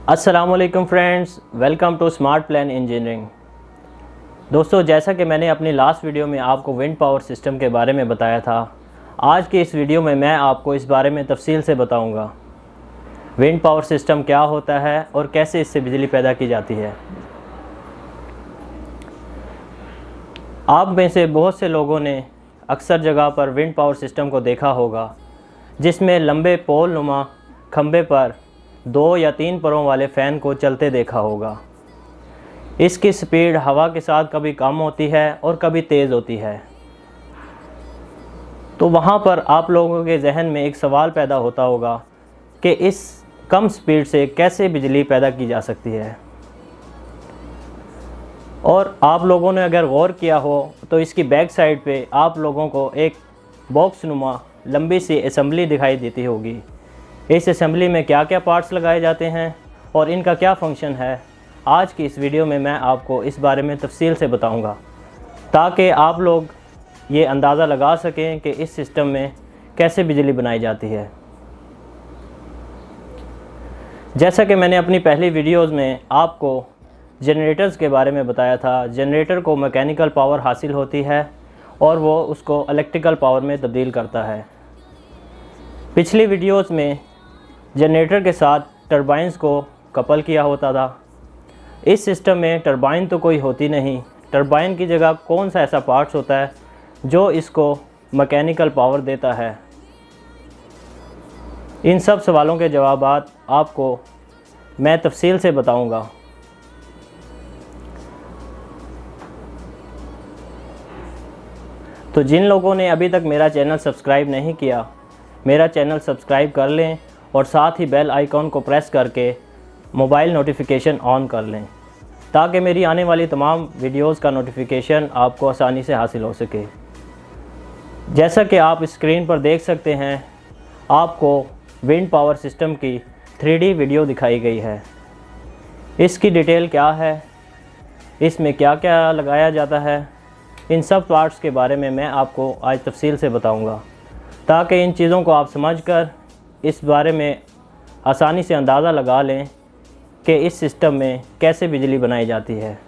अस्सलामुअलैकुम friends, welcome to Smart Plan Engineering. दोस्तों, जैसा कि मैंने अपनी लास्ट वीडियो में आपको विंड पावर सिस्टम के बारे में बताया था, आज की इस वीडियो में मैं आपको इस बारे में तफसील से बताऊंगा। विंड पावर सिस्टम क्या होता है और कैसे इससे बिजली पैदा की जाती है। आप में से बहुत से लोगों ने अक्सर जगह पर विंड पावर सिस्टम को देखा होगा, जिसमें लंबे पोल नुमा खंबे पर 2 या 3 परों वाले फ़ैन को चलते देखा होगा। इसकी स्पीड हवा के साथ कभी कम होती है और कभी तेज़ होती है। तो वहाँ पर आप लोगों के जहन में एक सवाल पैदा होता होगा कि इस कम स्पीड से कैसे बिजली पैदा की जा सकती है। और आप लोगों ने अगर गौर किया हो तो इसकी बैक साइड पे आप लोगों को एक बॉक्स नुमा लंबी सी असेंबली दिखाई देती होगी। इस असेंबली में क्या क्या पार्ट्स लगाए जाते हैं और इनका क्या फंक्शन है, आज की इस वीडियो में मैं आपको इस बारे में तफसील से बताऊंगा, ताकि आप लोग ये अंदाज़ा लगा सकें कि इस सिस्टम में कैसे बिजली बनाई जाती है। जैसा कि मैंने अपनी पहली वीडियोस में आपको जनरेटर्स के बारे में बताया था, जनरेटर को मैकेनिकल पावर हासिल होती है और वो उसको इलेक्ट्रिकल पावर में तब्दील करता है। पिछली वीडियोस में जनरेटर के साथ टरबाइन्स को कपल किया होता था। इस सिस्टम में टरबाइन तो कोई होती नहीं, टरबाइन की जगह कौन सा ऐसा पार्ट्स होता है जो इसको मैकेनिकल पावर देता है। इन सब सवालों के जवाबात आपको मैं तफसील से बताऊंगा। तो जिन लोगों ने अभी तक मेरा चैनल सब्सक्राइब नहीं किया, मेरा चैनल सब्सक्राइब कर लें और साथ ही बेल आइकॉन को प्रेस करके मोबाइल नोटिफिकेशन ऑन कर लें, ताकि मेरी आने वाली तमाम वीडियोस का नोटिफिकेशन आपको आसानी से हासिल हो सके। जैसा कि आप स्क्रीन पर देख सकते हैं, आपको विंड पावर सिस्टम की 3D वीडियो दिखाई गई है। इसकी डिटेल क्या है, इसमें क्या क्या लगाया जाता है, इन सब पार्ट्स के बारे में मैं आपको आज तफसील से बताऊंगा, ताकि इन चीज़ों को आप समझकर इस बारे में आसानी से अंदाज़ा लगा लें कि इस सिस्टम में कैसे बिजली बनाई जाती है।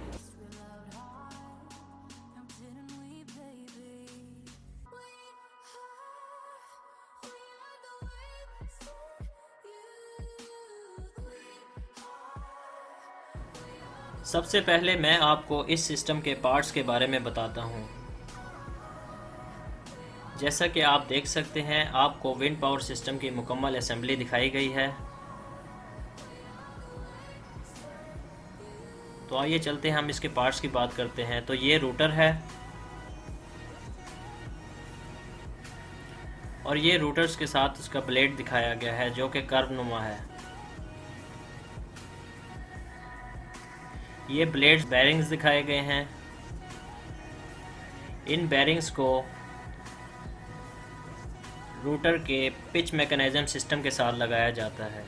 सबसे पहले मैं आपको इस सिस्टम के पार्ट्स के बारे में बताता हूँ। जैसा कि आप देख सकते हैं, आपको विंड पावर सिस्टम की मुकम्मल असेंबली दिखाई गई है। तो आइए चलते हैं, हम इसके पार्ट्स की बात करते हैं। तो ये रूटर है और ये रूटर्स के साथ उसका ब्लेड दिखाया गया है जो कि कर्व नुमा है। ये ब्लेड्स बेरिंग्स दिखाए गए हैं। इन बेरिंग्स को रूटर के पिच मैकेनिज्म सिस्टम के साथ लगाया जाता है।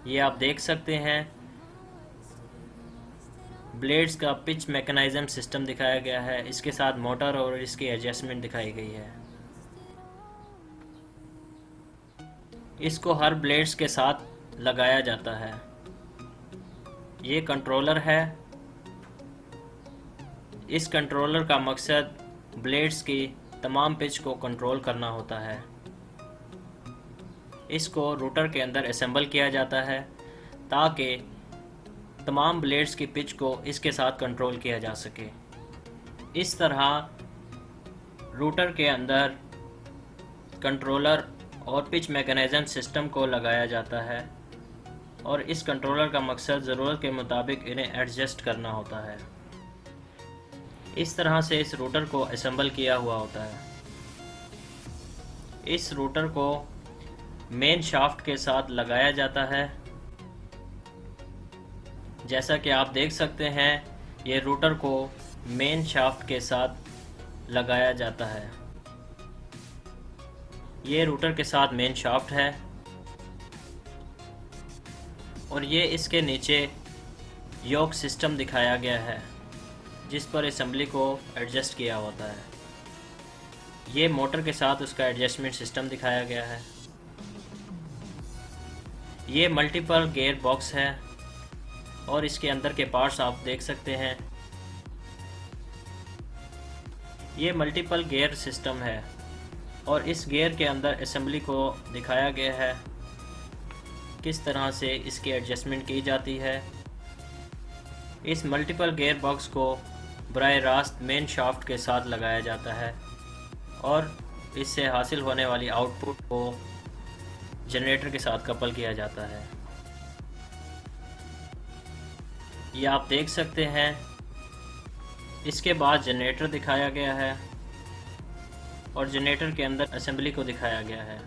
ये आप देख सकते हैं, ब्लेड्स का पिच मैकेनिज्म सिस्टम दिखाया गया है। इसके साथ मोटर और इसकी एडजस्टमेंट दिखाई गई है। इसको हर ब्लेड्स के साथ लगाया जाता है। ये कंट्रोलर है। इस कंट्रोलर का मकसद ब्लेड्स की तमाम पिच को कंट्रोल करना होता है। इसको रूटर के अंदर असेंबल किया जाता है ताकि तमाम ब्लेड्स की पिच को इसके साथ कंट्रोल किया जा सके। इस तरह रूटर के अंदर कंट्रोलर और पिच मैकेनिज्म सिस्टम को लगाया जाता है और इस कंट्रोलर का मकसद ज़रूरत के मुताबिक इन्हें एडजस्ट करना होता है। इस तरह से इस रूटर को असेंबल किया हुआ होता है। इस रूटर को मेन शाफ्ट के साथ लगाया जाता है। जैसा कि आप देख सकते हैं, ये रूटर को मेन शाफ्ट के साथ लगाया जाता है। ये रूटर के साथ मेन शाफ्ट है और ये इसके नीचे योक सिस्टम दिखाया गया है जिस पर असेंबली को एडजस्ट किया होता है। ये मोटर के साथ उसका एडजस्टमेंट सिस्टम दिखाया गया है। ये मल्टीपल गियर बॉक्स है और इसके अंदर के पार्ट्स आप देख सकते हैं। ये मल्टीपल गियर सिस्टम है और इस गियर के अंदर असेंबली को दिखाया गया है, किस तरह से इसकी एडजस्टमेंट की जाती है। इस मल्टीपल गियर बॉक्स को बराह रास्त मेन शाफ्ट के साथ लगाया जाता है और इससे हासिल होने वाली आउटपुट को जनरेटर के साथ कपल किया जाता है। ये आप देख सकते हैं। इसके बाद जनरेटर दिखाया गया है और जनरेटर के अंदर असेंबली को दिखाया गया है।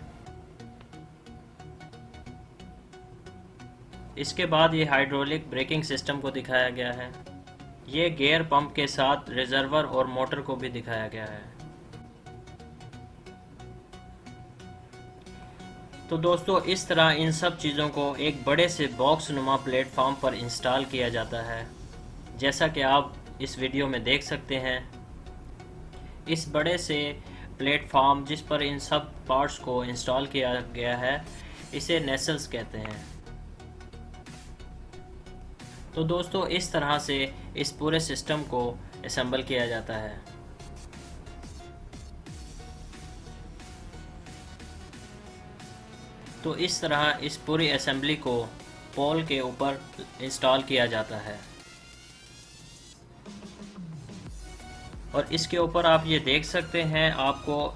इसके बाद ये हाइड्रोलिक ब्रेकिंग सिस्टम को दिखाया गया है। ये गियर पंप के साथ रिजर्वर और मोटर को भी दिखाया गया है। तो दोस्तों, इस तरह इन सब चीज़ों को एक बड़े से बॉक्स नुमा प्लेटफॉर्म पर इंस्टॉल किया जाता है, जैसा कि आप इस वीडियो में देख सकते हैं। इस बड़े से प्लेटफॉर्म जिस पर इन सब पार्ट्स को इंस्टॉल किया गया है, इसे नेसल्स कहते हैं। तो दोस्तों, इस तरह से इस पूरे सिस्टम को असेंबल किया जाता है। तो इस तरह इस पूरी असेंबली को पोल के ऊपर इंस्टॉल किया जाता है और इसके ऊपर आप ये देख सकते हैं, आपको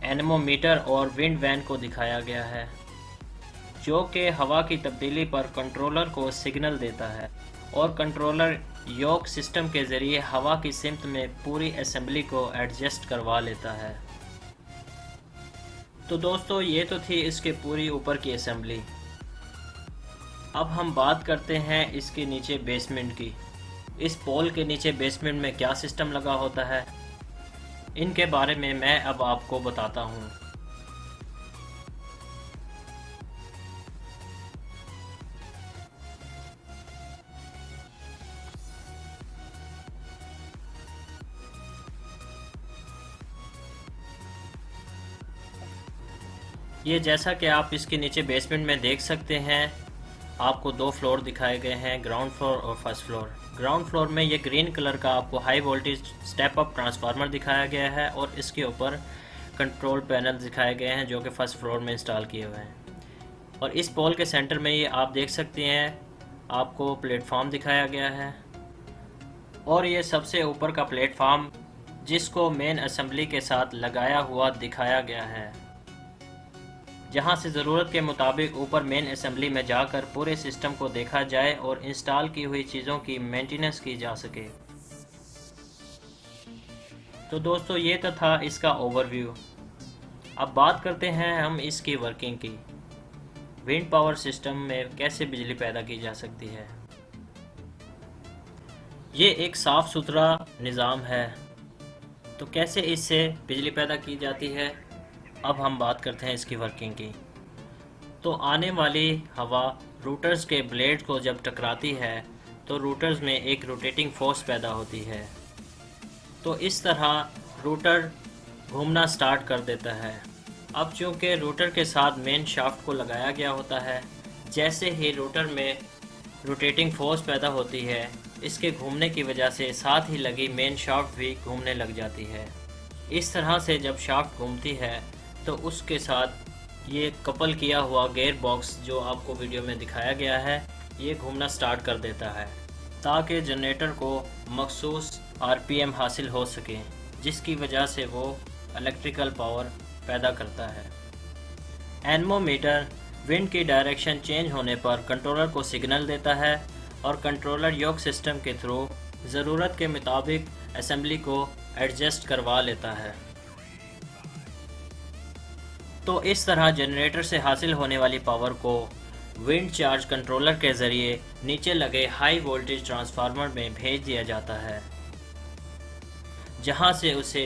एनेमोमीटर और विंड वैन को दिखाया गया है, जो कि हवा की तब्दीली पर कंट्रोलर को सिग्नल देता है और कंट्रोलर योक सिस्टम के ज़रिए हवा की सिमत में पूरी असेंबली को एडजस्ट करवा लेता है। तो दोस्तों, ये तो थी इसके पूरी ऊपर की असेंबली। अब हम बात करते हैं इसके नीचे बेसमेंट की। इस पोल के नीचे बेसमेंट में क्या सिस्टम लगा होता है, इनके बारे में मैं अब आपको बताता हूँ। ये जैसा कि आप इसके नीचे बेसमेंट में देख सकते हैं, आपको दो फ्लोर दिखाए गए हैं, ग्राउंड फ्लोर और फर्स्ट फ्लोर। ग्राउंड फ्लोर में ये ग्रीन कलर का आपको high voltage step up transformer दिखाया गया है और इसके ऊपर कंट्रोल पैनल दिखाए गए हैं, जो कि फर्स्ट फ्लोर में इंस्टॉल किए हुए हैं। और इस पोल के सेंटर में ये आप देख सकते हैं, आपको प्लेटफॉर्म दिखाया गया है और ये सबसे ऊपर का प्लेटफॉर्म जिसको मेन असेंबली के साथ लगाया हुआ दिखाया गया है, जहां से ज़रूरत के मुताबिक ऊपर मेन असेंबली में जाकर पूरे सिस्टम को देखा जाए और इंस्टॉल की हुई चीज़ों की मेंटेनेंस की जा सके। तो दोस्तों, ये तो था इसका ओवरव्यू। अब बात करते हैं हम इसकी वर्किंग की। विंड पावर सिस्टम में कैसे बिजली पैदा की जा सकती है। ये एक साफ़ सुथरा निज़ाम है, तो कैसे इससे बिजली पैदा की जाती है, अब हम बात करते हैं इसकी वर्किंग की। तो आने वाली हवा रूटर्स के ब्लेड को जब टकराती है तो रूटर्स में एक रोटेटिंग फोर्स पैदा होती है। तो इस तरह रूटर घूमना स्टार्ट कर देता है। अब चूँकि रूटर के साथ मेन शाफ्ट को लगाया गया होता है, जैसे ही रूटर में रोटेटिंग फोर्स पैदा होती है, इसके घूमने की वजह से साथ ही लगी मेन शाफ्ट भी घूमने लग जाती है। इस तरह से जब शाफ्ट घूमती है तो उसके साथ ये कपल किया हुआ गियर बॉक्स जो आपको वीडियो में दिखाया गया है, ये घूमना स्टार्ट कर देता है ताकि जनरेटर को मखसूस आरपीएम हासिल हो सके, जिसकी वजह से वो इलेक्ट्रिकल पावर पैदा करता है। एनेमोमीटर विंड की डायरेक्शन चेंज होने पर कंट्रोलर को सिग्नल देता है और कंट्रोलर योक सिस्टम के थ्रू ज़रूरत के मुताबिक असेंबली को एडजस्ट करवा लेता है। तो इस तरह जनरेटर से हासिल होने वाली पावर को विंड चार्ज कंट्रोलर के ज़रिए नीचे लगे हाई वोल्टेज ट्रांसफार्मर में भेज दिया जाता है, जहां से उसे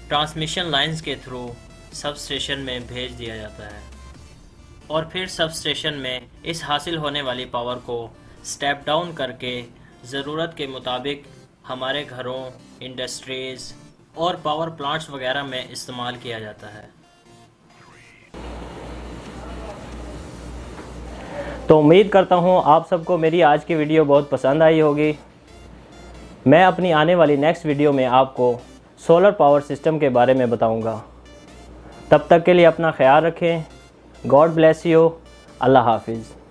ट्रांसमिशन लाइंस के थ्रू सब स्टेशन में भेज दिया जाता है और फिर सब स्टेशन में इस हासिल होने वाली पावर को स्टेप डाउन करके ज़रूरत के मुताबिक हमारे घरों, इंडस्ट्रीज़ और पावर प्लांट्स वगैरह में इस्तेमाल किया जाता है। तो उम्मीद करता हूँ आप सबको मेरी आज की वीडियो बहुत पसंद आई होगी। मैं अपनी आने वाली नेक्स्ट वीडियो में आपको सोलर पावर सिस्टम के बारे में बताऊँगा। तब तक के लिए अपना ख्याल रखें। God bless you. अल्लाह हाफिज़।